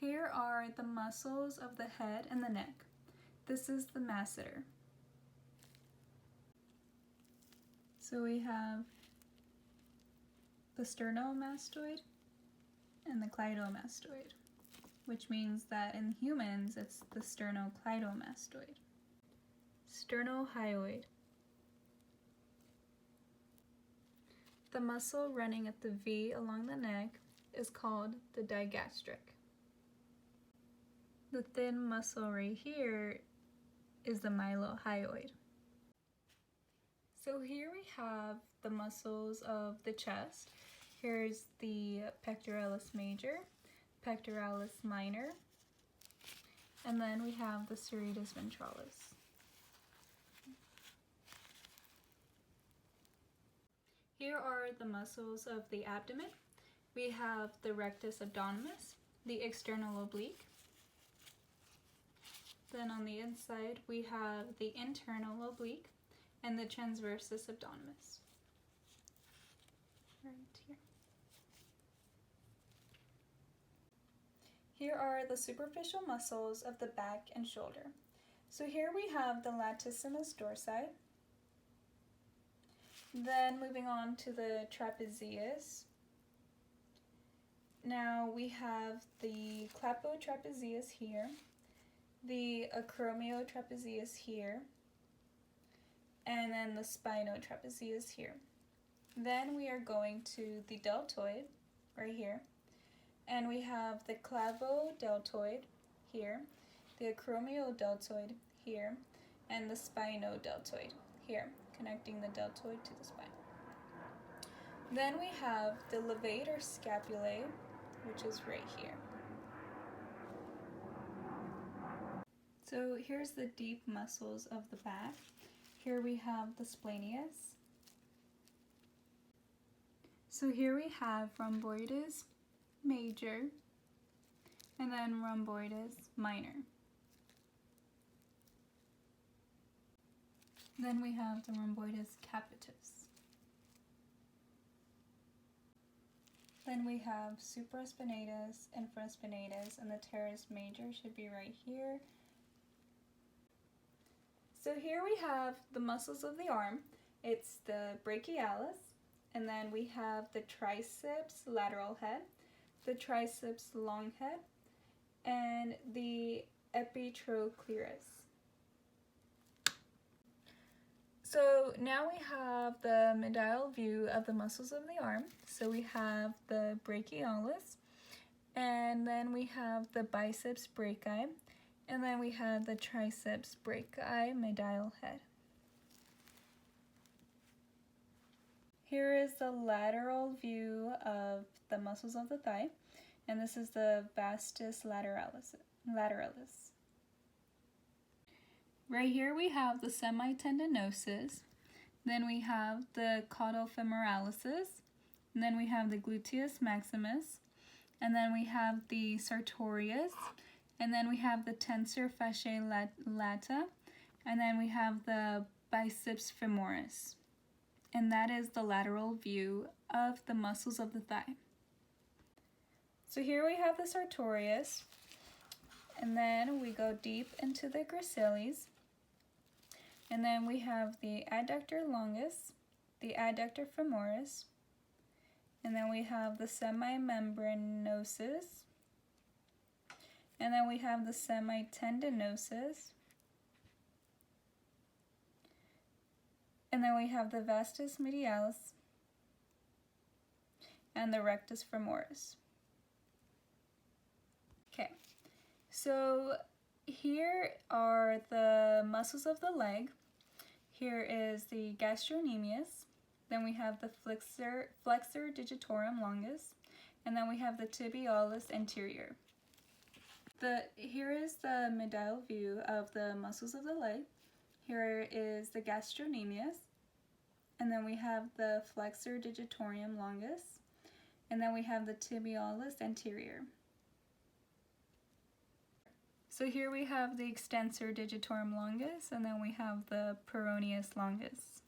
Here are the muscles of the head and the neck. This is the masseter. So we have the sternomastoid and the cleidomastoid, which means that in humans it's the sternocleidomastoid. Sternohyoid. The muscle running at the V along the neck is called the digastric. The thin muscle right here is the mylohyoid. So here we have the muscles of the chest. Here's the pectoralis major, pectoralis minor, and then we have the serratus ventralis. Here are the muscles of the abdomen. We have the rectus abdominis, the external oblique. Then on the inside, we have the internal oblique and the transversus abdominis. Right here. Here are the superficial muscles of the back and shoulder. So here we have the latissimus dorsi. Then moving on to the trapezius. Now we have the clapotrapezius here, the acromiotrapezius here, and then the spinotrapezius here. Then we are going to the deltoid right here, and we have the clavodeltoid here, the acromiodeltoid here, and the spinodeltoid here, connecting the deltoid to the spine. Then we have the levator scapulae, which is right here. So here's the deep muscles of the back. Here we have the splenius. So here we have rhomboides major and then rhomboides minor. Then we have the rhomboides capitis. Then we have supraspinatus, infraspinatus, and the teres major should be right here. So here we have the muscles of the arm. It's the brachialis, and then we have the triceps lateral head, the triceps long head, and the epitrochlearus. So now we have the medial view of the muscles of the arm. So we have the brachialis, and then we have the biceps brachii, and then we have the triceps brachii medial head. Here is the lateral view of the muscles of the thigh, and this is the vastus lateralis. Right here we have the semitendinosus, then we have the caudofemoralis, and then we have the gluteus maximus, and then we have the sartorius, and then we have the tensor fasciae lata, and then we have the biceps femoris. And that is the lateral view of the muscles of the thigh. So here we have the sartorius, and then we go deep into the gracilis, and then we have the adductor longus, the adductor femoris, and then we have the semimembranosus, and then we have the semitendinosus, and then we have the vastus medialis and the rectus femoris. Okay, so here are the muscles of the leg. Here is the gastrocnemius, then we have the flexor digitorum longus, and then we have the tibialis anterior. Here is the medial view of the muscles of the leg. Here is the gastrocnemius, and then we have the flexor digitorum longus, and then we have the tibialis anterior. So here we have the extensor digitorum longus, and then we have the peroneus longus.